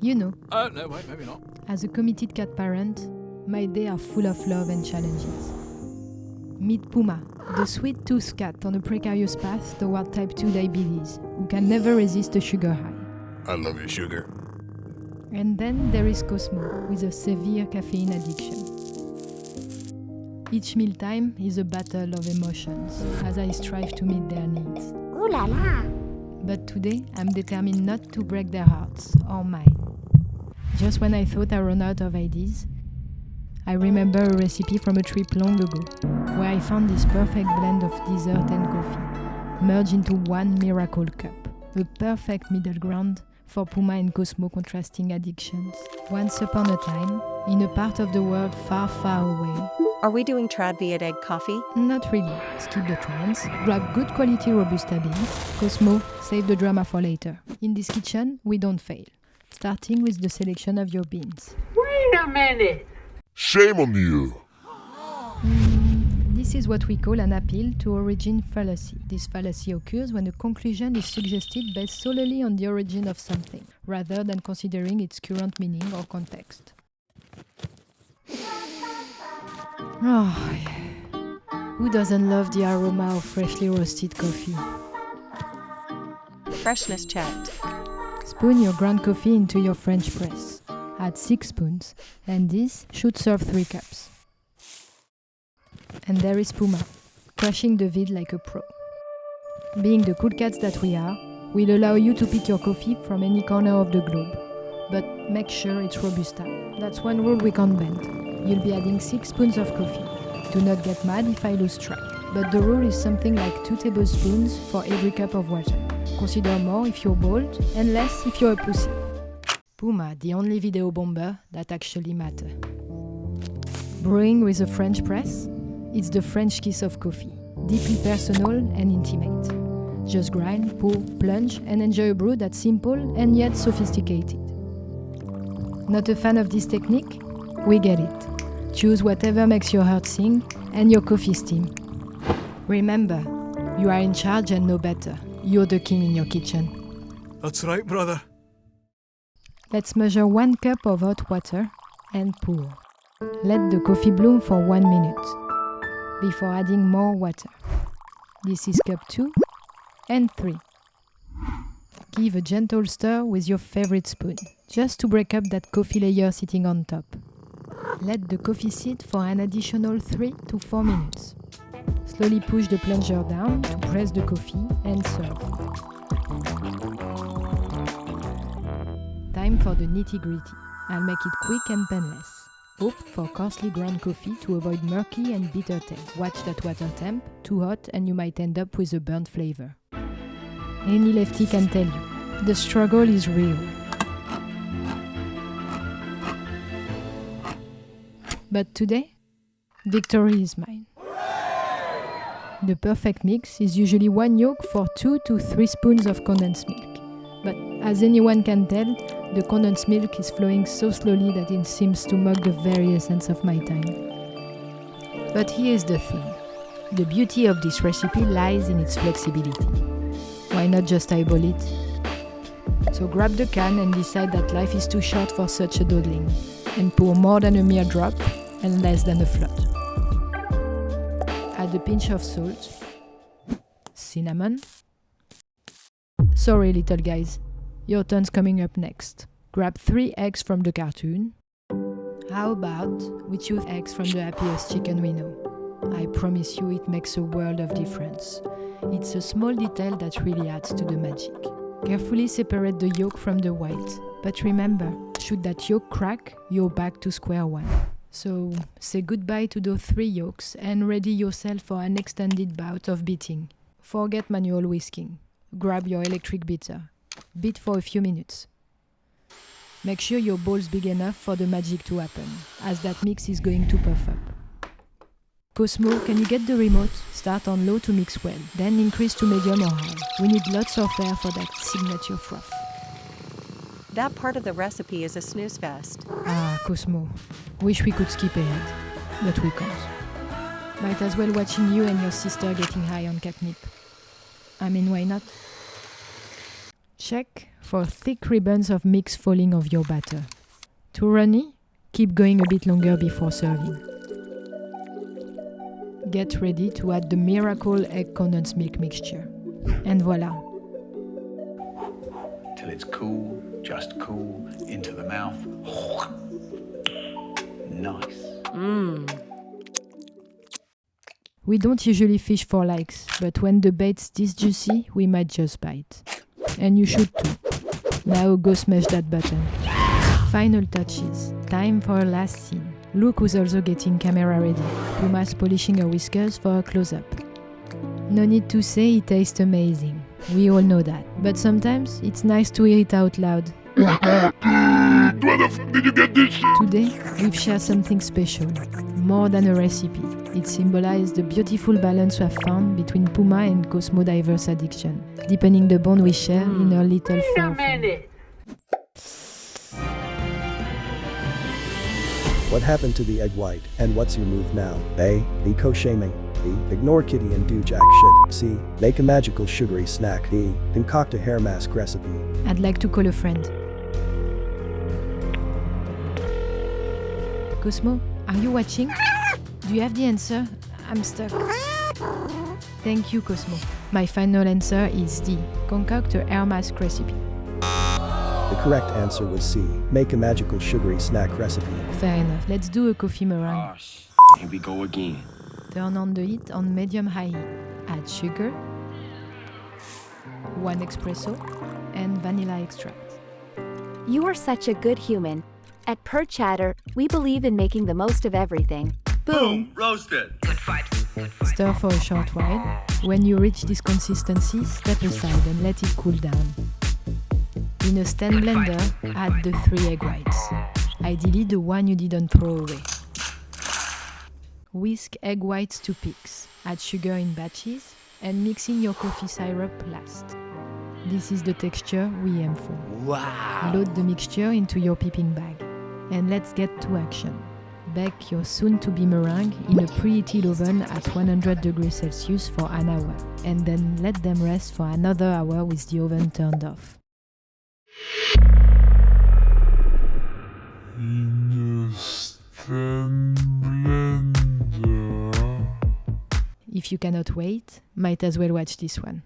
You know, No, wait, maybe not. as a committed cat parent, my days are full of love and challenges. Meet Puma, the sweet-toothed cat on a precarious path toward type 2 diabetes, who can never resist a sugar high. I love you, sugar. And then there is Cosmo, with a severe caffeine addiction. Each mealtime is a battle of emotions, as I strive to meet their needs. Ooh la la! But today, I'm determined not to break their hearts, or mine. Just when I thought I ran out of ideas, I remember a recipe from a trip long ago, where I found this perfect blend of dessert and coffee, merged into one miracle cup, a perfect middle ground for Puma and Cosmo contrasting addictions. Once upon a time, in a part of the world far, far away. Are we doing trad Viet egg coffee? Not really. Skip the trends. Grab good quality Robusta beans. Cosmo, save the drama for later. In this kitchen, we don't fail. Starting with the selection of your beans. Wait a minute! Shame on you! This is what we call an appeal to origin fallacy. This fallacy occurs when a conclusion is suggested based solely on the origin of something, rather than considering its current meaning or context. Oh, yeah. Who doesn't love the aroma of freshly roasted coffee? Freshness checked. Spoon your ground coffee into your French press. Add 6 spoons, and this should serve 3 cups. And there is Puma, crushing the vid like a pro. Being the cool cats that we are, we'll allow you to pick your coffee from any corner of the globe. But make sure it's Robusta. That's one rule we can't bend. You'll be adding 6 spoons of coffee. Do not get mad if I lose track. But the rule is something like 2 tablespoons for every cup of water. Consider more if you're bold, and less if you're a pussy. Puma, the only video bomber that actually matter. Brewing with a French press? It's the French kiss of coffee, deeply personal and intimate. Just grind, pour, plunge, and enjoy a brew that's simple and yet sophisticated. Not a fan of this technique? We get it. Choose whatever makes your heart sing and your coffee steam. Remember, you are in charge and know better. You're the king in your kitchen. That's right, brother. Let's measure 1 cup of hot water and pour. Let the coffee bloom for 1 minute before adding more water. This is cup 2 and 3. Give a gentle stir with your favorite spoon, just to break up that coffee layer sitting on top. Let the coffee sit for an additional 3 to 4 minutes. Slowly push the plunger down to press the coffee and serve. Time for the nitty-gritty. I'll make it quick and painless. Opt for coarsely ground coffee to avoid murky and bitter taste. Watch that water temp, too hot and you might end up with a burnt flavor. Any lefty can tell you, the struggle is real. But today, victory is mine. The perfect mix is usually 1 yolk for 2 to 3 spoons of condensed milk. But as anyone can tell, the condensed milk is flowing so slowly that it seems to mock the very essence of my time. But here's the thing. The beauty of this recipe lies in its flexibility. Why not just eyeball it? So grab the can and decide that life is too short for such a dawdling, and pour more than a mere drop and less than a flood. Add a pinch of salt, cinnamon. Sorry, little guys, your turn's coming up next. Grab 3 eggs from the cartoon. How about we choose eggs from the happiest chicken we know? I promise you it makes a world of difference. It's a small detail that really adds to the magic. Carefully separate the yolk from the white. But remember, should that yolk crack, you're back to square one. So say goodbye to those 3 yolks and ready yourself for an extended bout of beating. Forget manual whisking. Grab your electric beater. Beat for a few minutes. Make sure your bowl's big enough for the magic to happen, as that mix is going to puff up. Cosmo, can you get the remote? Start on low to mix well, then increase to medium or high. We need lots of air for that signature froth. That part of the recipe is a snooze fest. Ah, Cosmo. Wish we could skip ahead, but we can't. Might as well watching you and your sister getting high on catnip. I mean, why not? Check for thick ribbons of mix falling of your batter. Too runny? Keep going a bit longer before serving. Get ready to add the miracle egg condensed milk mixture. And voila. Till it's cool, just cool, into the mouth. Nice. We don't usually fish for likes, but when the bait's this juicy, we might just bite. And you should too. Now go smash that button. Final touches. Time for a last scene. Look who's also getting camera ready. Puma's polishing her whiskers for a close-up. No need to say it tastes amazing. We all know that. But sometimes it's nice to hear it out loud. Where the fuck did you get this shit? Today, we've shared something special. More than a recipe. It symbolizes the beautiful balance we have found between Puma and Cosmo diverse addiction, deepening the bond we share in our little Wait a fur. minute. What happened to the egg white, and what's your move now? A. Eco-shaming. B. Ignore kitty and do jack shit. C. Make a magical sugary snack. D. Concoct a hair mask recipe. I'd like to call a friend. Cosmo, are you watching? Do you have the answer? I'm stuck. Thank you, Cosmo. My final answer is D. Concoct a hair mask recipe. The correct answer was C. Make a magical sugary snack recipe. Fair enough. Let's do a coffee meringue. Here we go again. Turn on the heat on medium-high heat. Add sugar, 1 espresso, and vanilla extract. You are such a good human. At Purr Chatter, we believe in making the most of everything. Boom! Roasted. Stir for a short while. When you reach this consistency, step aside and let it cool down. In a stand blender, add the 3 egg whites. Ideally the one you didn't throw away. Whisk egg whites to peaks. Add sugar in batches and mix in your coffee syrup last. This is the texture we aim for. Wow. Load the mixture into your piping bag. And let's get to action. Bake your soon-to-be meringue in a preheated oven at 100 degrees Celsius for an hour, and then let them rest for another hour with the oven turned off. In a stand blender. If you cannot wait, might as well watch this one.